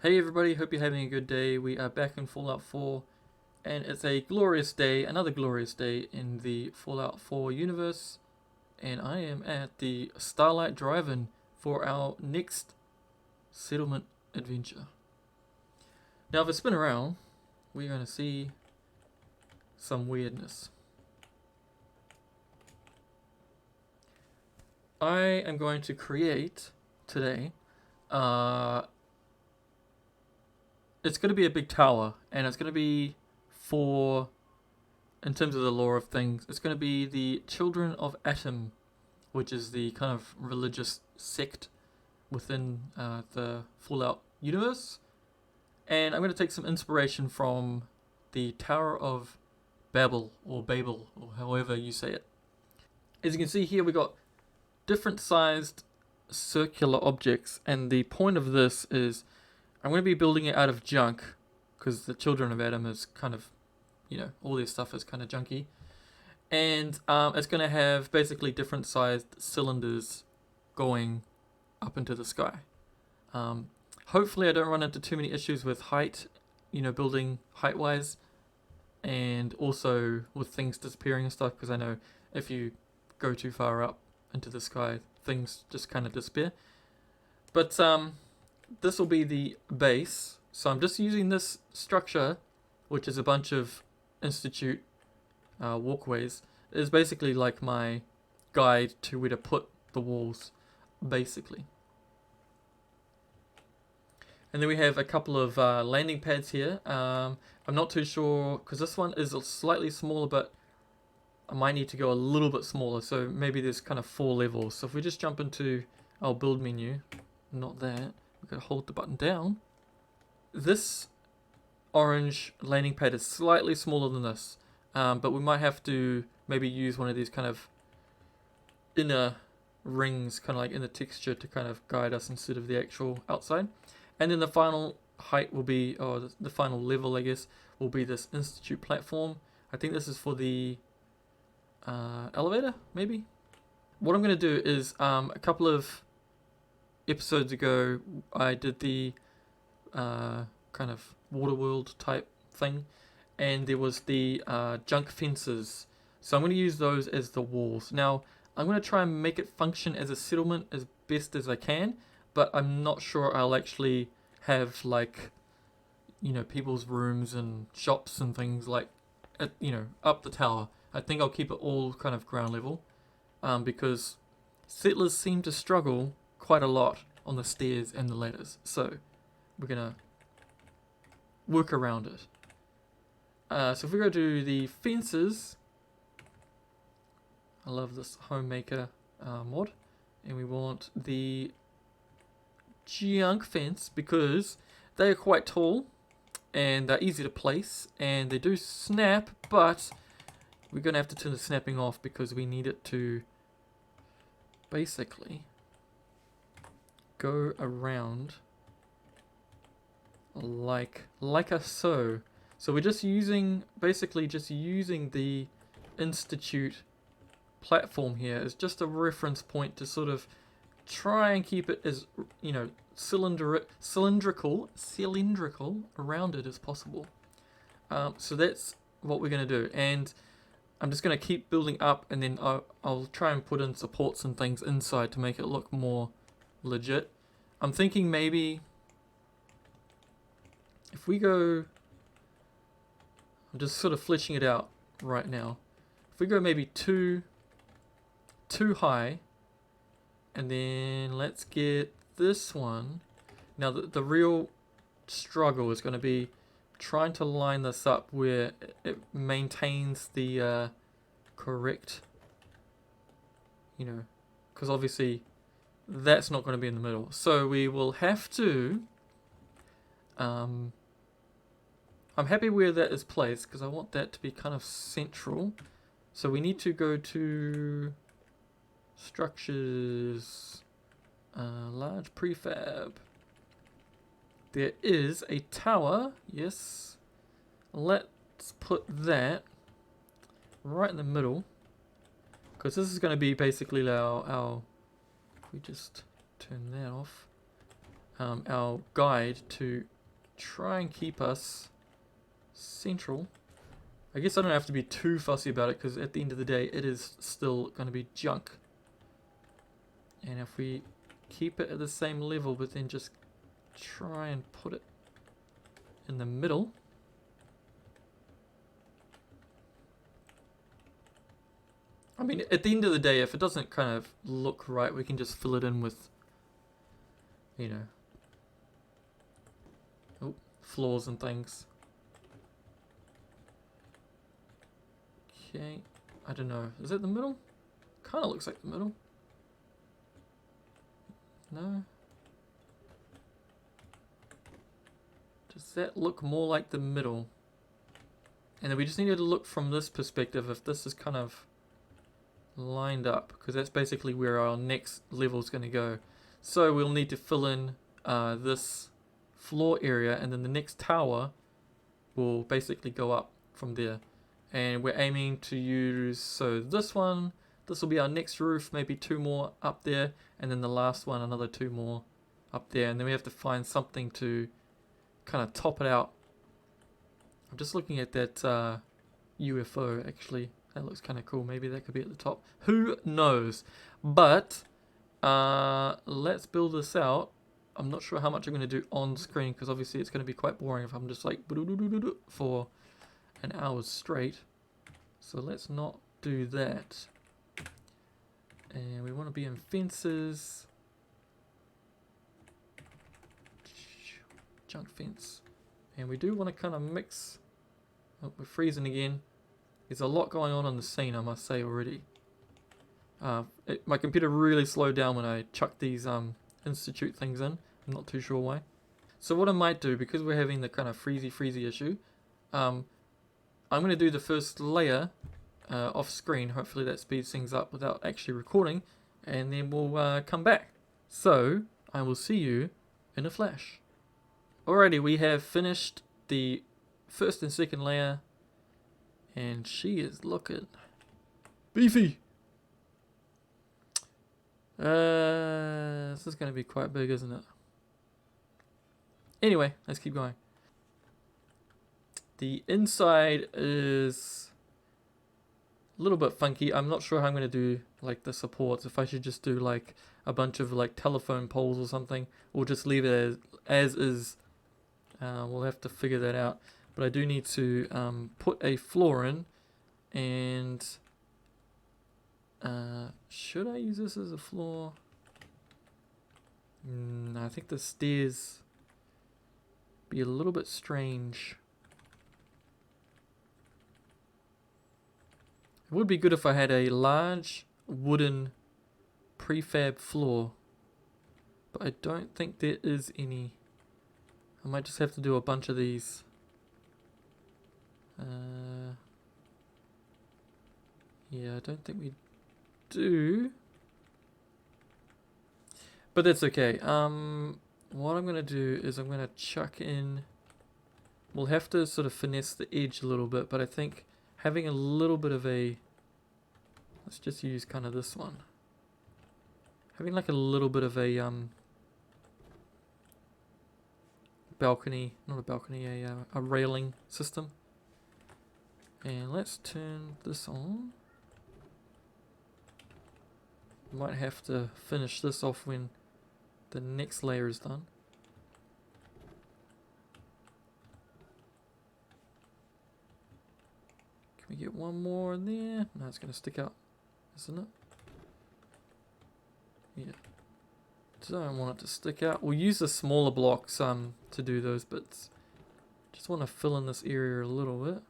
Hey everybody, hope you're having a good day. We are back in Fallout 4, and it's a glorious day, another glorious day in the Fallout 4 universe. And I am at the Starlight Drive-In for our next settlement adventure. Now, if I spin around, we're going to see some weirdness. I am going to create today it's going to be a big tower, and it's going to be for, in terms of the lore of things, it's going to be the Children of Atom, which is the kind of religious sect within the Fallout universe. And I'm going to take some inspiration from the Tower of Babel, or however you say it. As you can see here, we got different sized circular objects, and the point of this is I'm going to be building it out of junk, because the Children of Atom is kind of, all their stuff is kind of junky. And it's going to have basically different sized cylinders going up into the sky. Hopefully I don't run into too many issues with height, building height-wise, and also with things disappearing and stuff, because I know if you go too far up into the sky, things just kind of disappear. But this will be the base. So I'm just using this structure, which is a bunch of Institute walkways. It is basically like my guide to where to put the walls, basically. And then we have a couple of landing pads here. I'm not too sure, because this one is slightly smaller, but I might need to go a little bit smaller. So maybe there's kind of 4 levels. So if we just jump into our build menu, not that. We're going to hold the button down. This orange landing pad is slightly smaller than this, but we might have to maybe use one of these kind of inner rings, kind of like in the texture, to kind of guide us instead of the actual outside. And then the final height will be, or the final level, I guess, will be this Institute platform. I think this is for the elevator, maybe? What I'm going to do is, a couple of episodes ago, I did the kind of water world type thing, and there was the junk fences. So I'm going to use those as the walls. Now, I'm going to try and make it function as a settlement as best as I can, but I'm not sure I'll actually have, like, people's rooms and shops and things like, up the tower. I think I'll keep it all kind of ground level, because settlers seem to struggle quite a lot on the stairs and the ladders, so we're gonna work around it. So if we go to the fences, I love this homemaker mod, and we want the junk fence because they are quite tall and they're easy to place, and they do snap, but we're gonna have to turn the snapping off because we need it to basically go around like a so. So we're just using the Institute platform here as just a reference point to sort of try and keep it as cylindrical around it as possible. So that's what we're going to do, and I'm just going to keep building up, and then I'll try and put in supports and things inside to make it look more legit. I'm thinking maybe if we go, I'm just sort of fleshing it out right now. If we go maybe too high, and then let's get this one. Now the real struggle is going to be trying to line this up where it maintains the correct, because obviously that's not going to be in the middle. So we will have to, I'm happy where that is placed because I want that to be kind of central. So we need to go to structures, large prefab. There is a tower, yes. Let's put that right in the middle, because this is going to be basically our if we just turn that off, our guide to try and keep us central. I guess I don't have to be too fussy about it because at the end of the day it is still going to be junk. And if we keep it at the same level but then just try and put it in the middle. I mean, at the end of the day, if it doesn't kind of look right, we can just fill it in with, you know, floors and things. Okay, I don't know. Is it the middle? Kind of looks like the middle. No. Does that look more like the middle? And then we just needed to look from this perspective if this is kind of lined up, because that's basically where our next level is going to go. So we'll need to fill in this floor area, and then the next tower will basically go up from there. And we're aiming to use, so this one, this will be our next roof, maybe 2 more up there, and then the last one, another 2 more up there, and then we have to find something to kind of top it out. I'm just looking at that UFO actually. That looks kind of cool. Maybe that could be at the top. Who knows? But let's build this out. I'm not sure how much I'm going to do on screen because obviously it's going to be quite boring if I'm just like for an hour straight. So let's not do that. And we want to be in fences. Junk fence. And we do want to kind of mix. Oh, we're freezing again. There's a lot going on the scene, I must say already. My computer really slowed down when I chucked these institute things in. I'm not too sure why. So what I might do, because we're having the kind of freezy issue, I'm going to do the first layer off screen. Hopefully that speeds things up without actually recording, and then we'll come back. So I will see you in a flash. Alrighty, we have finished the first and second layer. And she is looking beefy. This is going to be quite big, isn't it? Anyway, let's keep going. The inside is a little bit funky. I'm not sure how I'm going to do like the supports. If I should just do like a bunch of like telephone poles or something, or just leave it as is. We'll have to figure that out. But I do need to put a floor in, and should I use this as a floor? I think the stairs be a little bit strange. It would be good if I had a large wooden prefab floor, but I don't think there is any. I might just have to do a bunch of these. Yeah, I don't think we do. But that's okay. What I'm going to do is I'm going to chuck in... We'll have to sort of finesse the edge a little bit, but I think having a little bit of a... Let's just use kind of this one. Having like a little bit of a balcony, not a balcony, a railing system. And let's turn this on. Might have to finish this off when the next layer is done. Can we get one more in there? No, it's going to stick out, isn't it? Yeah. Don't want it to stick out. We'll use the smaller blocks to do those bits. Just want to fill in this area a little bit.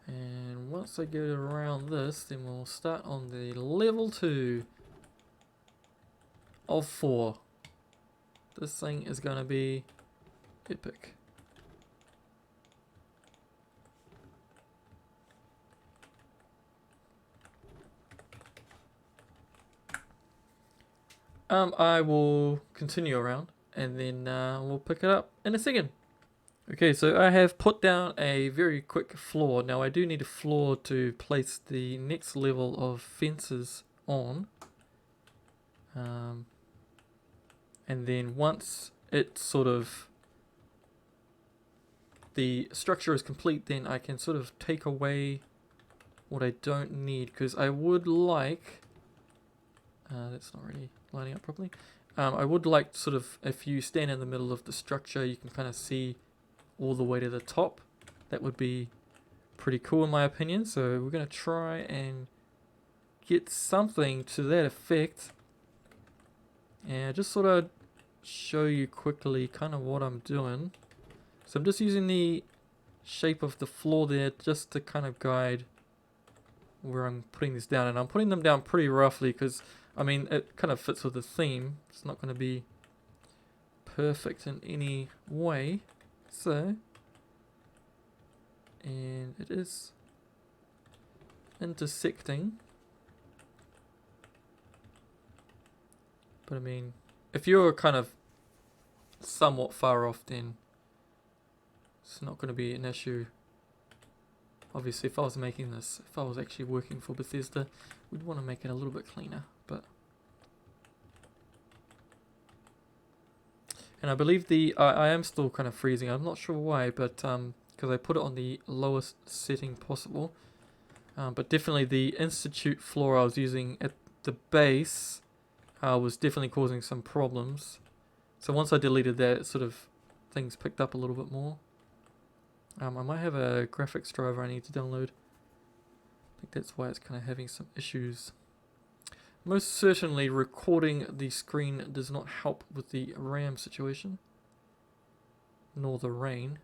And once I get around this, then we'll start on the level 2 of 4. This thing is going to be epic. I will continue around and then we'll pick it up in a second. Okay, so I have put down a very quick floor. Now I do need a floor to place the next level of fences on. And then once it sort of, the structure is complete, then I can sort of take away what I don't need, because I would like, that's not really lining up properly. I would like sort of, if you stand in the middle of the structure, you can kind of see all the way to the top. That would be pretty cool in my opinion. So we're going to try and get something to that effect. And just sort of show you quickly kind of what I'm doing. So I'm just using the shape of the floor there just to kind of guide where I'm putting this down. And I'm putting them down pretty roughly because, I mean, it kind of fits with the theme. It's not going to be perfect in any way. So, and it is intersecting. But I mean, if you're kind of somewhat far off, then it's not going to be an issue. Obviously, if I was making this, if I was actually working for Bethesda, we'd want to make it a little bit cleaner. But, and I believe I am still kind of freezing. I'm not sure why, but because I put it on the lowest setting possible. But definitely the Institute floor I was using at the base was definitely causing some problems. So once I deleted that, sort of things picked up a little bit more. I might have a graphics driver I need to download. I think that's why it's kind of having some issues. Most certainly recording the screen does not help with the RAM situation. Nor the rain.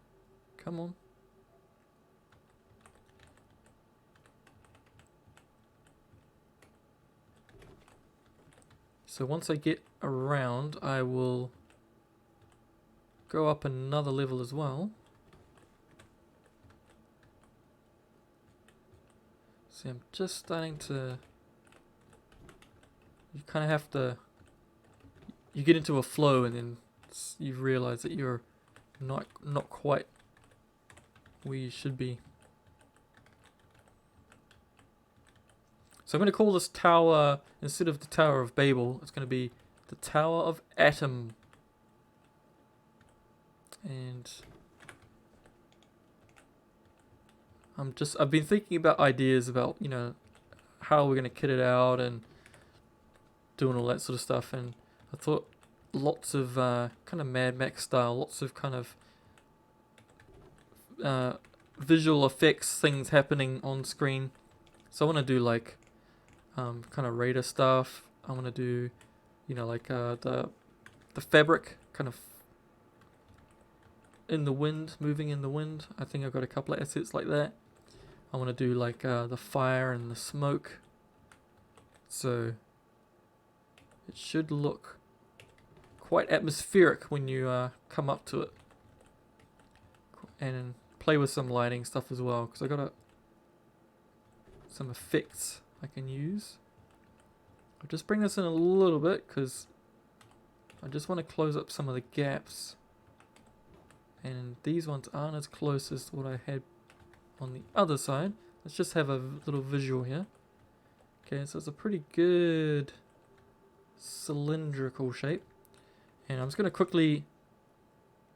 Come on. So once I get around, I will go up another level as well. See, I'm just starting to... You kind of have to... You get into a flow and then you realize that you're not quite where you should be. So I'm going to call this tower, instead of the Tower of Babel, it's going to be the Tower of Atom. And I've been thinking about ideas about, you know, how we're going to kit it out and doing all that sort of stuff. And I thought lots of kind of Mad Max style, lots of kind of visual effects, things happening on screen. So I want to do like kind of radar stuff. I want to do, you know, like the fabric kind of in the wind, moving in the wind. I think I've got a couple of assets like that. I want to do like the fire and the smoke. So it should look quite atmospheric when you come up to it. And play with some lighting stuff as well, because I got some effects I can use. I'll just bring this in a little bit because I just want to close up some of the gaps. And these ones aren't as close as what I had on the other side. Let's just have a little visual here. Okay, so it's a pretty good cylindrical shape. And I'm just going to quickly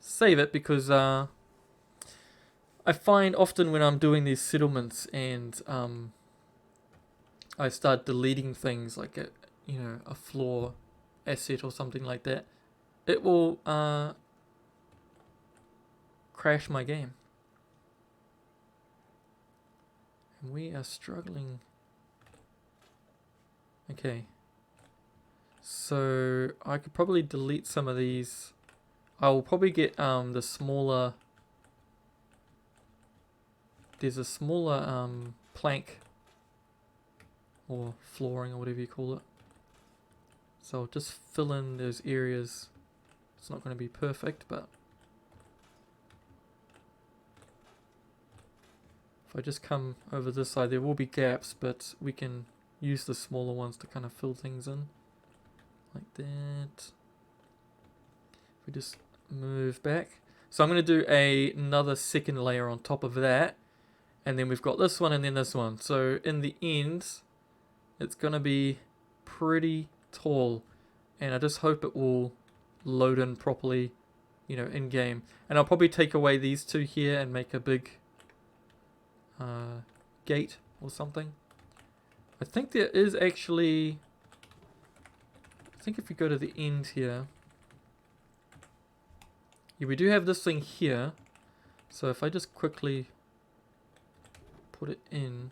save it because I find often when I'm doing these settlements and I start deleting things like a floor asset or something like that, it will crash my game. And we are struggling. Okay. So I could probably delete some of these. I will probably get the smaller... There's a smaller plank or flooring or whatever you call it. So I'll just fill in those areas. It's not going to be perfect, but if I just come over this side, there will be gaps, but we can use the smaller ones to kind of fill things in. Like that. If we just move back. So I'm going to do another second layer on top of that. And then we've got this one and then this one. So in the end, it's going to be pretty tall. And I just hope it will load in properly, in game. And I'll probably take away these two here and make a big gate or something. I think there is actually... I think if we go to the end here... Yeah, we do have this thing here. So if I just quickly put it in...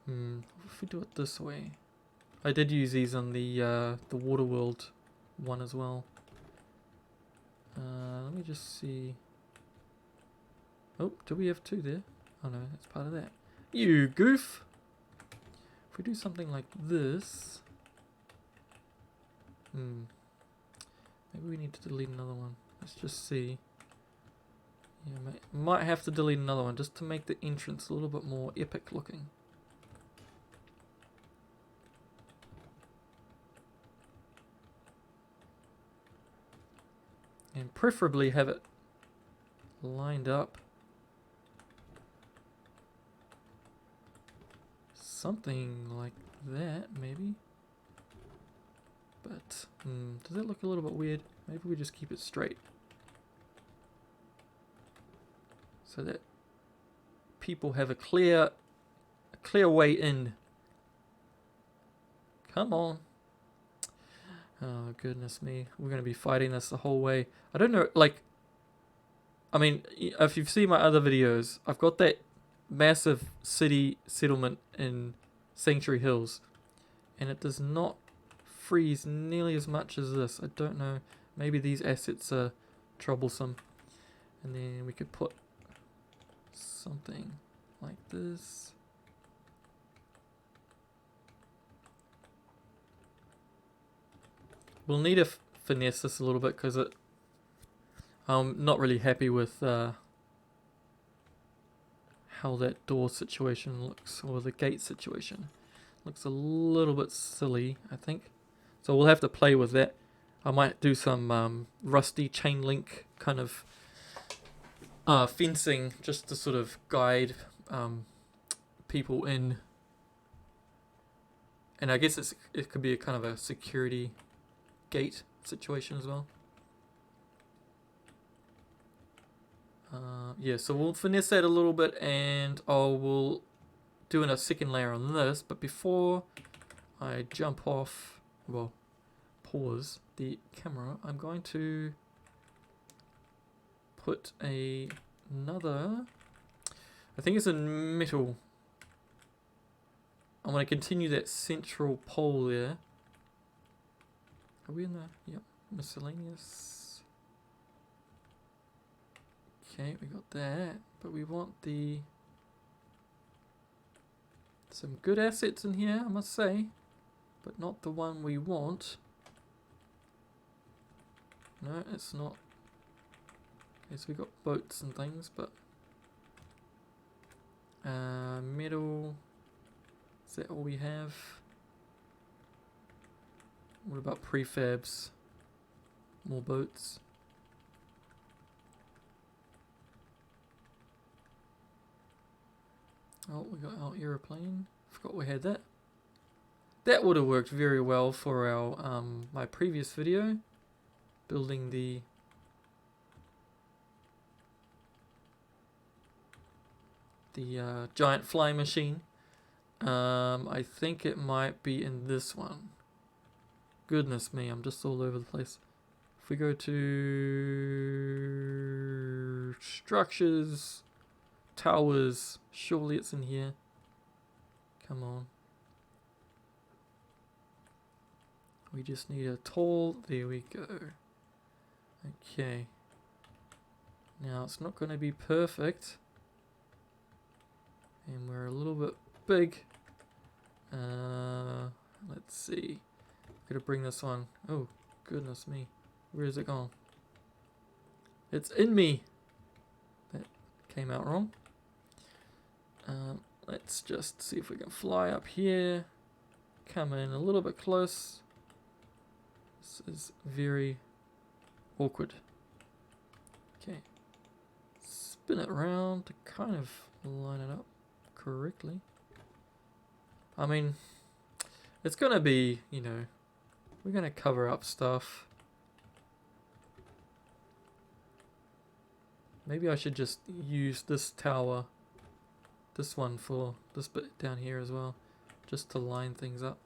if we do it this way... I did use these on the Water World one as well. Let me just see... Oh, do we have two there? Oh no, that's part of that. You goof! If we do something like this... Maybe we need to delete another one. Let's just see. Yeah, might have to delete another one just to make the entrance a little bit more epic looking. And preferably have it lined up. Something like that, maybe. But, does that look a little bit weird? Maybe we just keep it straight. So that people have a clear way in. Come on. Oh, goodness me. We're going to be fighting this the whole way. I don't know, I mean, if you've seen my other videos, I've got that massive city settlement in Sanctuary Hills. And it does not freeze nearly as much as this. I don't know. Maybe these assets are troublesome. And then we could put something like this. We'll need to finesse this a little bit because I'm not really happy with how that door situation looks, or the gate situation. Looks a little bit silly, I think. So we'll have to play with that. I might do some rusty chain link kind of fencing just to sort of guide people in. And I guess it could be a kind of a security gate situation as well. Yeah, so we'll finesse that a little bit, and we'll do a second layer on this. But before I jump off, well, pause the camera, I'm going to put another, I think it's in metal. I'm going to continue that central pole there. Are we in the, yep, miscellaneous. Okay, we got that, but we want some good assets in here, I must say, but not the one we want. No, it's not. Okay, so we got boats and things, but metal, is that all we have? What about prefabs? More boats. Oh, we got our aeroplane. Forgot we had that. That would have worked very well for our my previous video, building the giant flying machine. I think it might be in this one. Goodness me, I'm just all over the place. If we go to structures, towers, surely it's in here. Come on. We just need a tall, there we go. Okay. Now it's not going to be perfect. And we're a little bit big. Let's see. Gotta bring this one. Oh, goodness me. Where is it gone? It's in me. That came out wrong. Let's just see if we can fly up here. Come in a little bit close. This is very awkward. Okay. Spin it around to kind of line it up correctly. I mean, it's gonna be, you know, we're gonna cover up stuff. Maybe I should just use this tower, this one for this bit down here as well, just to line things up.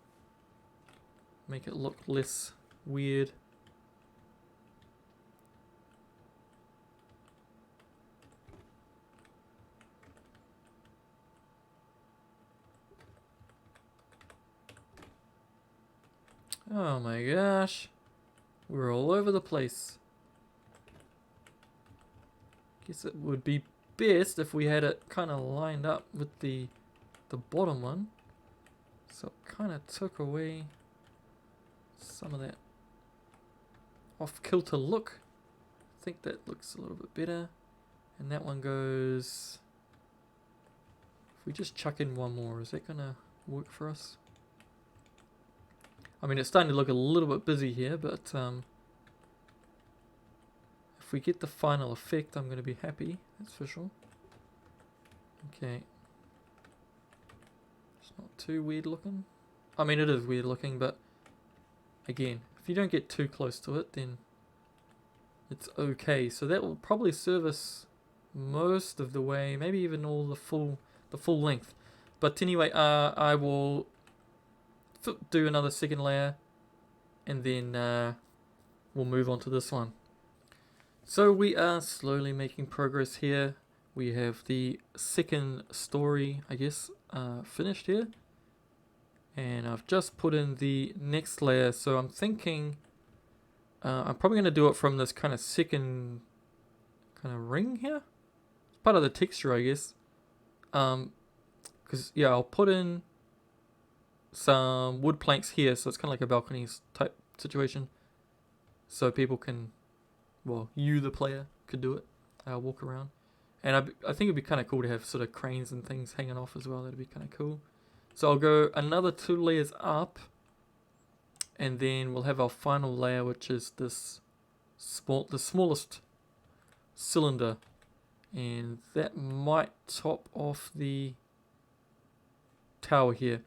Make it look less weird. Oh my gosh, we're all over the place. Guess it would be best if we had it kind of lined up with the bottom one. So it kind of took away some of that off-kilter look. I think that looks a little bit better. And that one goes... If we just chuck in one more, is that going to work for us? I mean, it's starting to look a little bit busy here, but if we get the final effect, I'm going to be happy, that's for sure. Okay. It's not too weird looking. I mean, it is weird looking, but again, if you don't get too close to it, then it's okay. So that will probably serve us most of the way, maybe even all the full length. But anyway, I will do another second layer, and then we'll move on to this one. So we are slowly making progress here. We have the second story, I guess, finished here. And I've just put in the next layer. So I'm thinking I'm probably going to do it from this kind of second kind of ring here. It's part of the texture, I guess. Because, yeah, I'll put in some wood planks here. So it's kind of like a balcony type situation. So people can... Well, you, the player, could do it. Walk around. And I think it'd be kind of cool to have sort of cranes and things hanging off as well. That'd be kind of cool. So I'll go another 2 layers up. And then we'll have our final layer, which is this the smallest cylinder. And that might top off the tower here.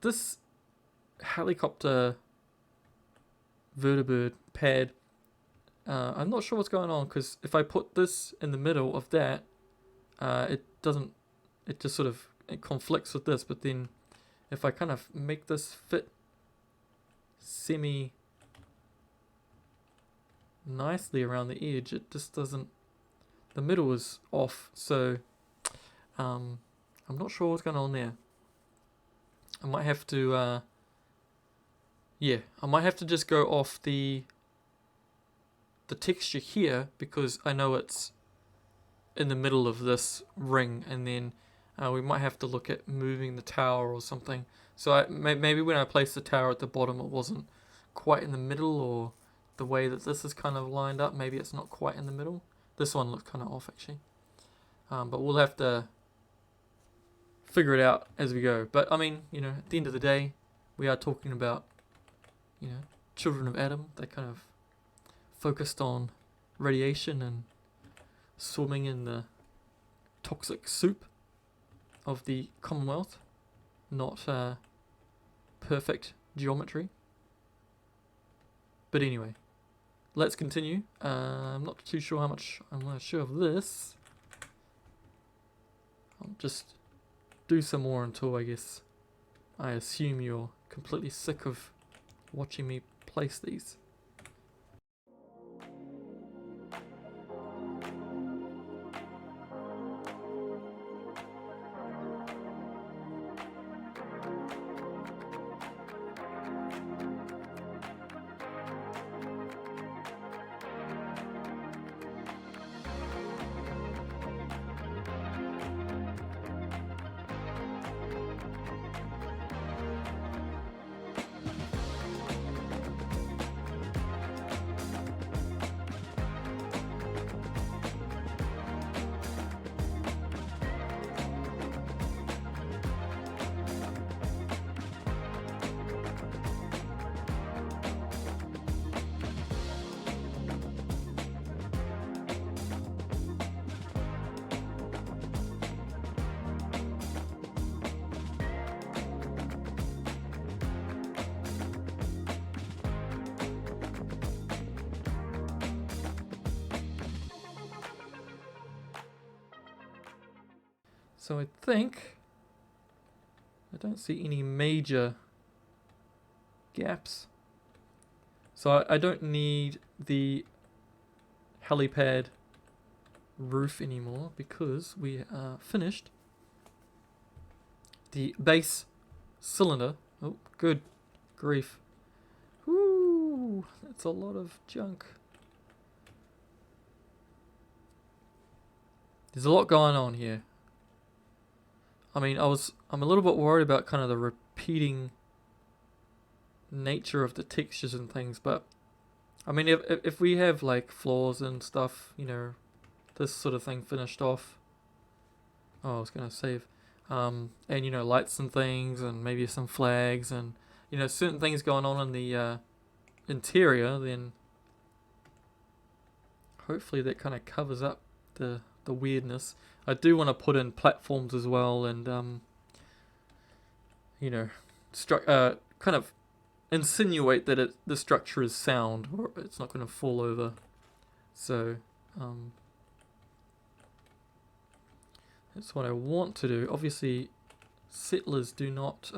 This helicopter vertibird pad, I'm not sure what's going on, because if I put this in the middle of that, it just sort of conflicts with this. But then if I kind of make this fit semi nicely around the edge, it just doesn't, the middle is off. So I'm not sure what's going on there. I might have to I might have to just go off the texture here, because I know it's in the middle of this ring, and then we might have to look at moving the tower or something. So maybe when I placed the tower at the bottom, it wasn't quite in the middle, or the way that this is kind of lined up, maybe it's not quite in the middle. This one looks kind of off, actually. But we'll have to figure it out as we go. But I mean, you know, at the end of the day, we are talking about, you know, children of Adam. They kind of focused on radiation and swimming in the toxic soup of the Commonwealth, not perfect geometry. But anyway, let's continue. I'm not too sure how much I'm going to show of this. I'll just do some more until, I guess, I assume you're completely sick of watching me place these. So I think I don't see any major gaps. So I don't need the helipad roof anymore because we are finished the base cylinder. Oh, good grief. Woo, that's a lot of junk. There's a lot going on here. I mean, I'm a little bit worried about kind of the repeating nature of the textures and things, but I mean, if we have like floors and stuff, you know, this sort of thing finished off. Oh, I was gonna save. And you know, lights and things, and maybe some flags, and you know, certain things going on in the interior, then hopefully that kind of covers up the weirdness. I do want to put in platforms as well, and you know, kind of insinuate that the structure is sound, or it's not going to fall over. So that's what I want to do. Obviously, settlers do not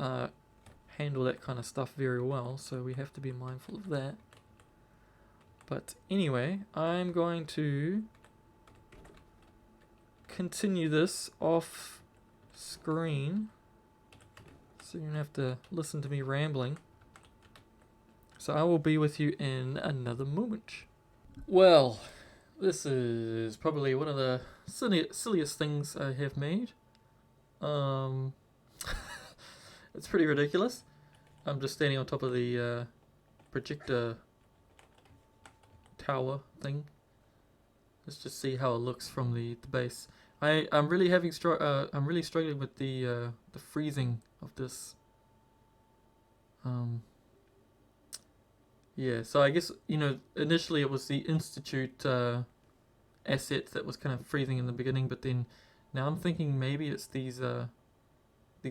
handle that kind of stuff very well, so we have to be mindful of that. But anyway, I'm going to continue this off screen, so you don't have to listen to me rambling. So I will be with you in another moment. Well, this is probably one of the silliest things I have made. It's pretty ridiculous. I'm just standing on top of the projector tower thing. Let's just see how it looks from the base. I'm really I'm really struggling with the freezing of this. Yeah, so I guess, you know, initially it was the Institute asset that was kind of freezing in the beginning, but then now I'm thinking maybe it's these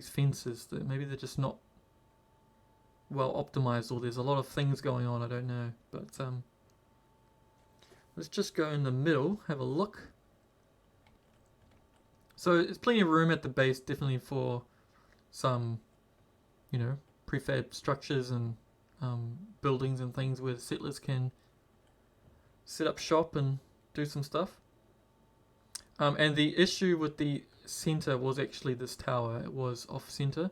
fences that maybe they're just not well optimized, or there's a lot of things going on. I don't know, but let's just go in the middle, have a look. So there's plenty of room at the base, definitely for some, you know, prefab structures and buildings and things where settlers can set up shop and do some stuff. And the issue with the center was actually this tower. It was off center.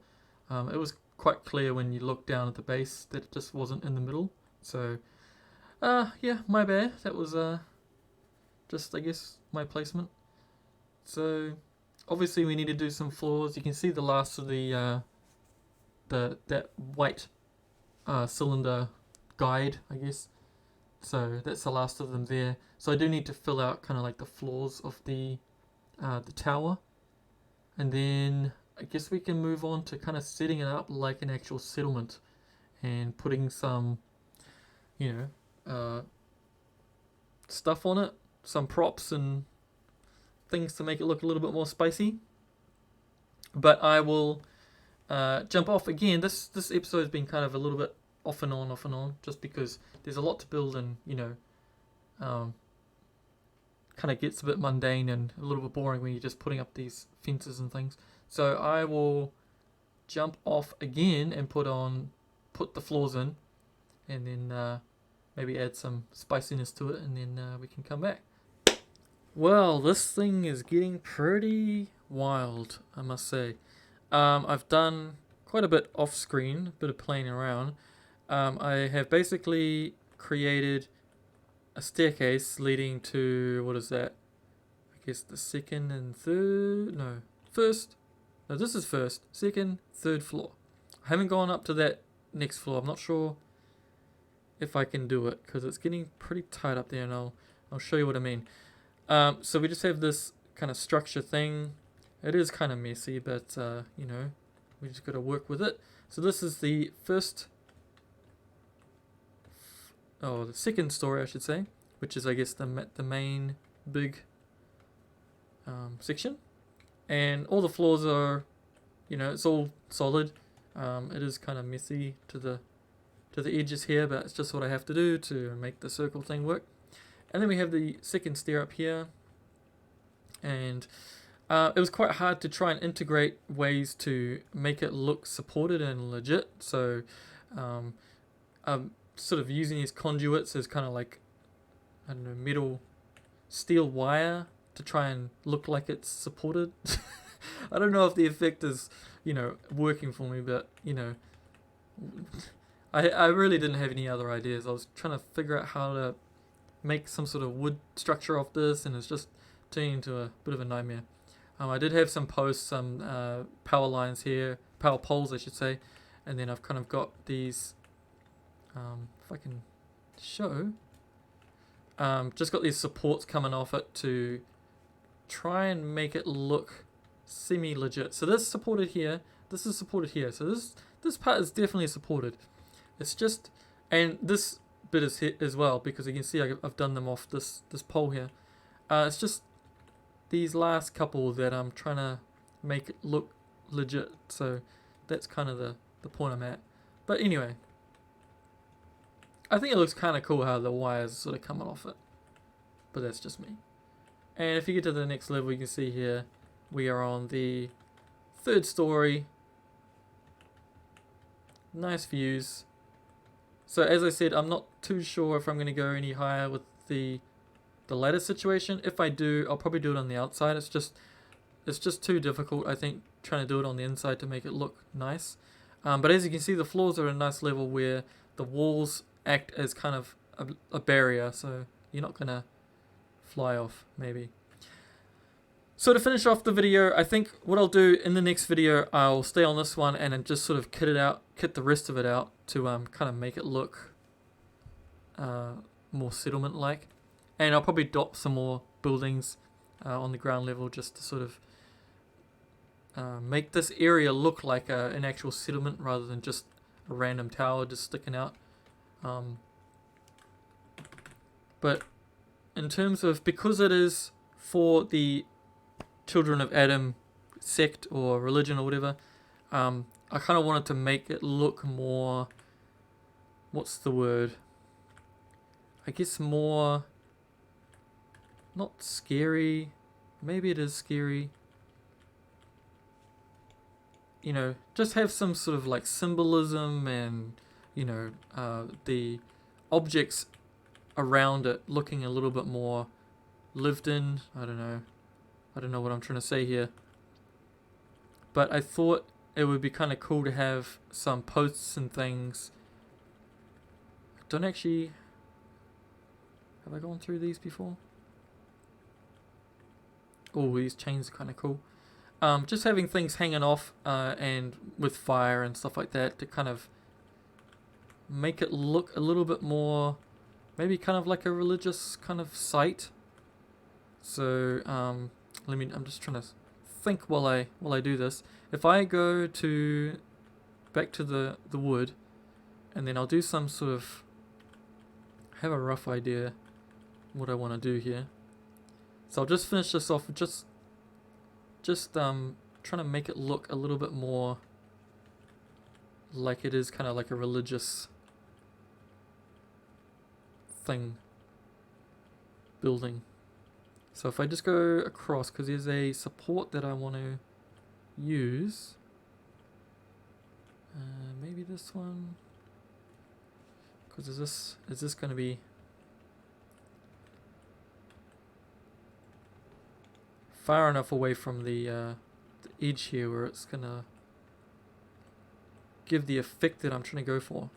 It was quite clear when you look down at the base that it just wasn't in the middle. So yeah, my bad. That was just, I guess, my placement. So obviously we need to do some floors. You can see the last of the that white cylinder guide, I guess. So that's the last of them there. So I do need to fill out kind of like the floors of the tower, and then I guess we can move on to kind of setting it up like an actual settlement and putting some, you know, stuff on it, some props and things to make it look a little bit more spicy. But I will jump off again. This episode has been kind of a little bit off and on, just because there's a lot to build, and you know, kind of gets a bit mundane and a little bit boring when you're just putting up these fences and things. So I will jump off again and put the floors in, and then maybe add some spiciness to it, and then we can come back. Well, this thing is getting pretty wild, I must say. I've done quite a bit off screen, a bit of playing around. I have basically created a staircase leading to, what is that? I guess the second and third, no, first. No, this is first, second, third floor. I haven't gone up to that next floor. I'm not sure if I can do it because it's getting pretty tight up there, and I'll show you what I mean. So we just have this kind of structure thing. It is kind of messy, but you know, we just got to work with it. So this is the the second story, I should say, which is, I guess, the main big section, and all the floors are, you know, it's all solid. It is kind of messy to the edges here, but it's just what I have to do to make the circle thing work. And then we have the second stair up here, and It was quite hard to try and integrate ways to make it look supported and legit. So I'm sort of using these conduits as kind of like, I don't know, metal steel wire to try and look like it's supported. I don't know if the effect is, working for me, but, I really didn't have any other ideas. I was trying to figure out how to make some sort of wood structure off this, and it's just turning into a bit of a nightmare. I did have some posts, some power lines here, power poles I should say, and then I've kind of got these, if I can show, just got these supports coming off it to try and make it look semi-legit. So this is supported here, this is supported here, so this part is definitely supported. It's just, and this bit is hit as well, because you can see I've done them off this pole here. It's just these last couple that I'm trying to make it look legit, so that's kind of the point I'm at. But anyway, I think it looks kind of cool how the wires sort of coming off it, but that's just me. And if you get to the next level, you can see here we are on the 3rd story. Nice views. So as I said, I'm not too sure if I'm going to go any higher with the ladder situation. If I do, I'll probably do it on the outside. It's just too difficult, I think, trying to do it on the inside to make it look nice. But as you can see, the floors are at a nice level where the walls act as kind of a barrier, so you're not going to fly off, maybe. So to finish off the video, I think what I'll do in the next video, I'll stay on this one and then just sort of kit the rest of it out to kind of make it look more settlement-like. And I'll probably dot some more buildings on the ground level just to sort of make this area look like an actual settlement rather than just a random tower just sticking out. But in terms of, because it is for the Children of Adam sect or religion or whatever, I kind of wanted to make it look more, what's the word? I guess more, not scary, maybe it is scary. Just have some sort of like symbolism and, the objects around it looking a little bit more lived in. I don't know what I'm trying to say here. But I thought it would be kind of cool to have some posts and things. Have I gone through these before? Oh, these chains are kind of cool. Just having things hanging off and with fire and stuff like that to kind of make it look a little bit more, maybe kind of like a religious kind of site. So I'm just trying to think while I do this. If I go back to the wood, and then I'll do some sort of, have a rough idea what I want to do here. So I'll just finish this off, just trying to make it look a little bit more like it is kind of like a religious thing, building. So if I just go across, because there's a support that I want to use, maybe this one, because is this going to be far enough away from the edge here where it's going to give the effect that I'm trying to go for?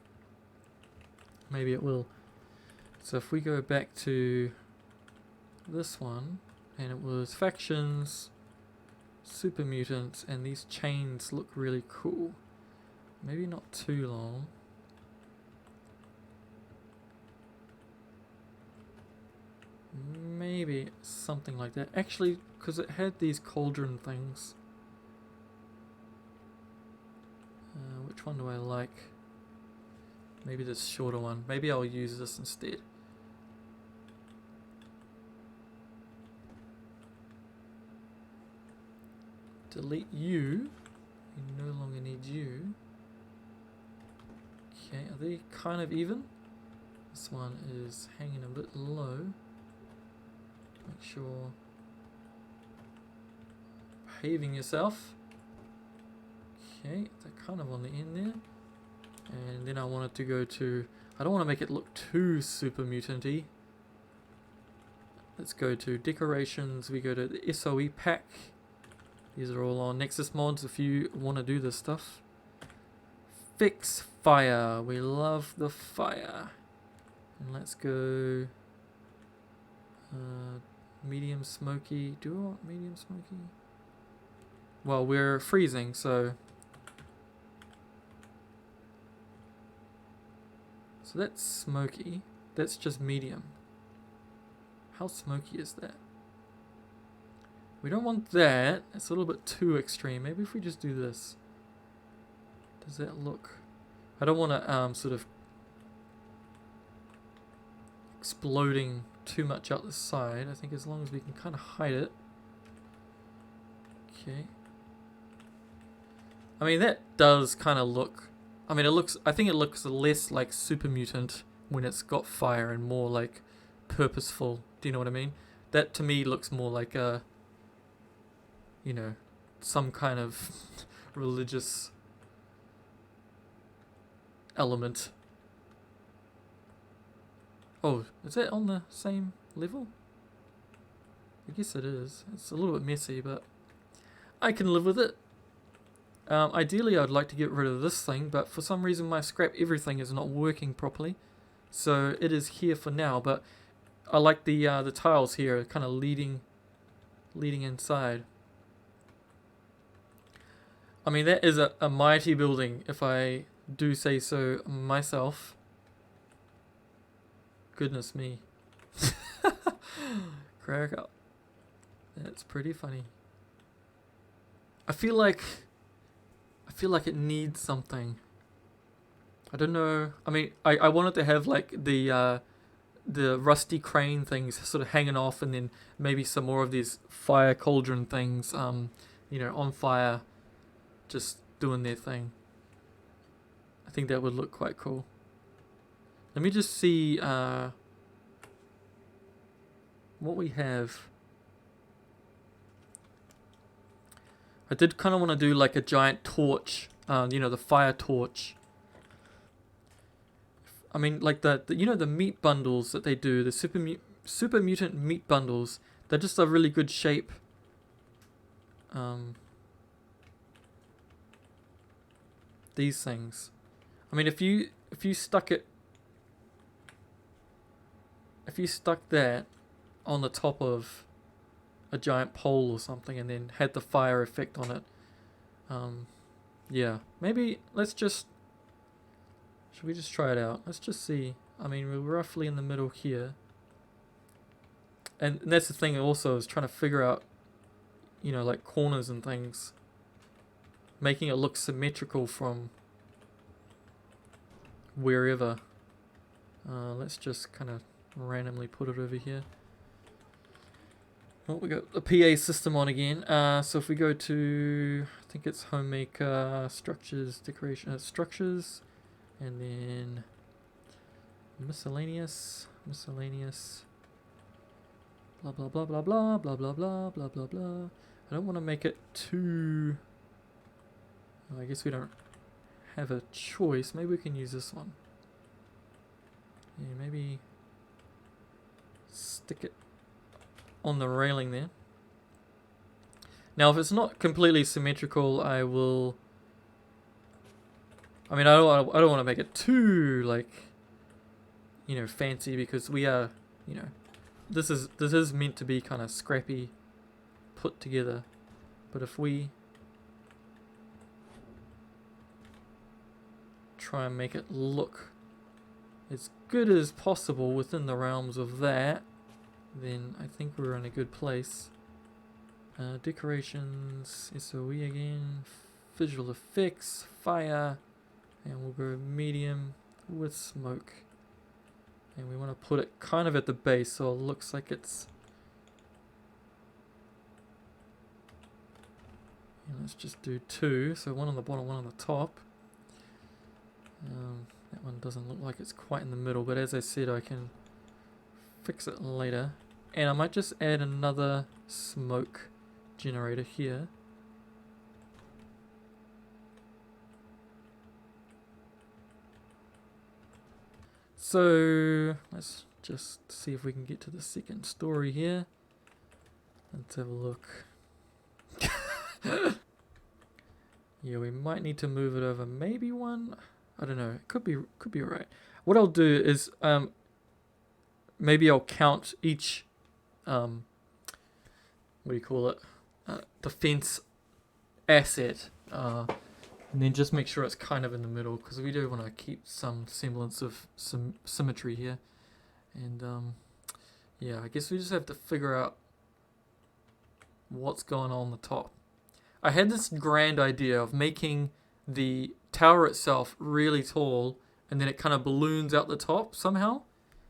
Maybe it will. So if we go back to this one, and it was factions, super mutants, and these chains look really cool. Maybe not too long. Maybe something like that. Actually, because it had these cauldron things. Which one do I like? Maybe this shorter one. Maybe I'll use this instead. Delete you. We no longer need you. Okay, are they kind of even? This one is hanging a bit low. Make sure behaving yourself. Okay, they're kind of on the end there. And then I want it to go to... I don't want to make it look too super mutant-y. Let's go to decorations. We go to the SOE pack. These are all on Nexus mods if you want to do this stuff. Fix fire. We love the fire. And let's go medium smoky. Do I want medium smoky? Well, we're freezing, so that's smoky. That's just medium. How smoky is that? We don't want that. It's a little bit too extreme. Maybe if we just do this. Does that look... I don't want to sort of exploding too much out the side. I think as long as we can kind of hide it. Okay. I mean, that does kind of look... I mean, it looks... I think it looks less like super mutant when it's got fire and more like purposeful. Do you know what I mean? That to me looks more like a... you know, some kind of religious element. Oh, is that on the same level? I guess it is. It's a little bit messy, but I can live with it. Ideally, I'd like to get rid of this thing, but for some reason my scrap everything is not working properly. So it is here for now, but I like the tiles here kind of leading inside. I mean, that is a mighty building, if I do say so myself. Goodness me. Crack up. That's pretty funny. I feel like it needs something. I don't know. I mean, I wanted to have like the rusty crane things sort of hanging off, and then maybe some more of these fire cauldron things, you know, on fire, just doing their thing. I think that would look quite cool. Let me just see what we have. I did kind of want to do like a giant torch, you know, the fire torch. I mean, like the you know, the meat bundles that they do, the super mutant meat bundles. They're just a really good shape. These things. I mean, if you stuck that on the top of a giant pole or something, and then had the fire effect on it, yeah, maybe should we just try it out? Let's just see. I mean, we're roughly in the middle here, and that's the thing also, is trying to figure out, you know, like corners and things, making it look symmetrical from wherever. Let's just kind of randomly put it over here. Oh, we got the PA system on again. So if we go to, I think it's homemaker, structures, decoration, structures, and then miscellaneous, blah blah blah blah blah blah blah blah blah blah blah. I don't want to make it too... well, I guess we don't have a choice. Maybe we can use this one. Yeah, maybe stick it on the railing there. Now, if it's not completely symmetrical, I will... I mean, I don't want to make it too, like, you know, fancy, because we are, you know, this is meant to be kind of scrappy, put together. But if we try and make it look as good as possible within the realms of that, then I think we're in a good place. Decorations, SOE again, visual effects, fire, and we'll go medium with smoke. And we want to put it kind of at the base, so it looks like it's... and let's just do two, so one on the bottom, one on the top. That one doesn't look like it's quite in the middle, but as I said, I can fix it later. And I might just add another smoke generator here. So let's just see if we can get to the second story here. Let's have a look. Yeah, we might need to move it over maybe one. I don't know. It could be right. What I'll do is maybe I'll count each what do you call it? Defense asset. And then just make sure it's kind of in the middle, because we do want to keep some semblance of some symmetry here. And yeah, I guess we just have to figure out what's going on the top. I had this grand idea of making the tower itself really tall, and then it kind of balloons out the top somehow,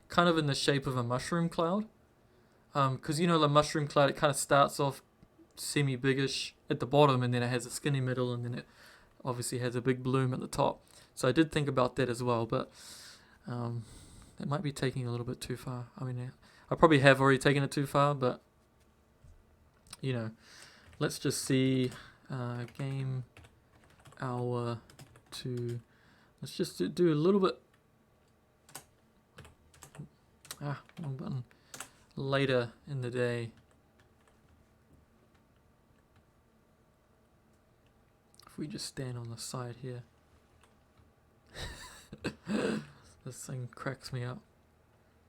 kind of in the shape of a mushroom cloud. Because you know the mushroom cloud, it kind of starts off semi-biggish at the bottom, and then it has a skinny middle, and then it obviously has a big bloom at the top. So I did think about that as well, but it might be taking a little bit too far. I mean, I probably have already taken it too far, but you know, let's just see. Game hour 2. Let's just do a little bit. Wrong button. Later in the day. If we just stand on the side here. This thing cracks me up.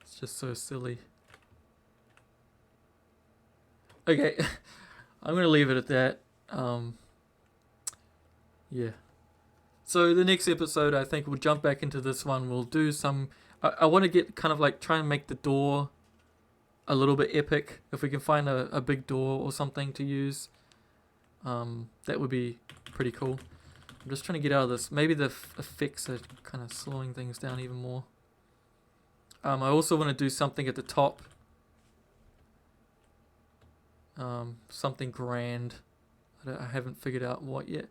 It's just so silly. Okay, I'm gonna leave it at that. Yeah. So the next episode, I think we'll jump back into this one. We'll do some. I want to get kind of like try and make the door a little bit epic. If we can find a big door or something to use, that would be pretty cool. I'm just trying to get out of this. Maybe the effects are kind of slowing things down even more. I also want to do something at the top. Something grand. I haven't figured out what yet.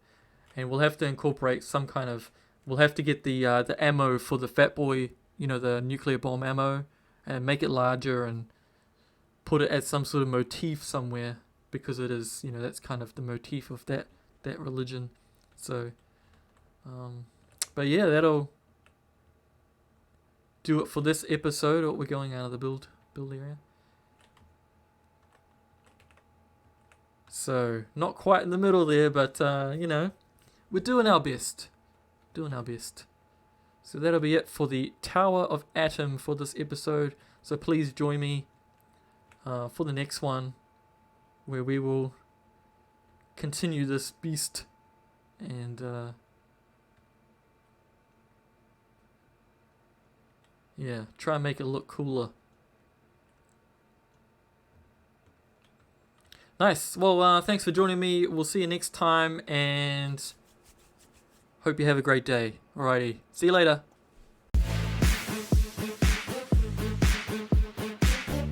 And we'll have to incorporate some kind of. We'll have to get the ammo for the Fat Boy, you know, the nuclear bomb ammo, and make it larger and put it as some sort of motif somewhere, because it is, you know, that's kind of the motif of that religion. So, but yeah, that'll do it for this episode. We're going out of the build area. So, not quite in the middle there, but, you know, we're doing our best. So that'll be it for the Tower of Atom for this episode. So please join me for the next one, where we will continue this beast and yeah, try and make it look cooler. Nice. Well, thanks for joining me. We'll see you next time, and hope you have a great day. Alrighty. See you later.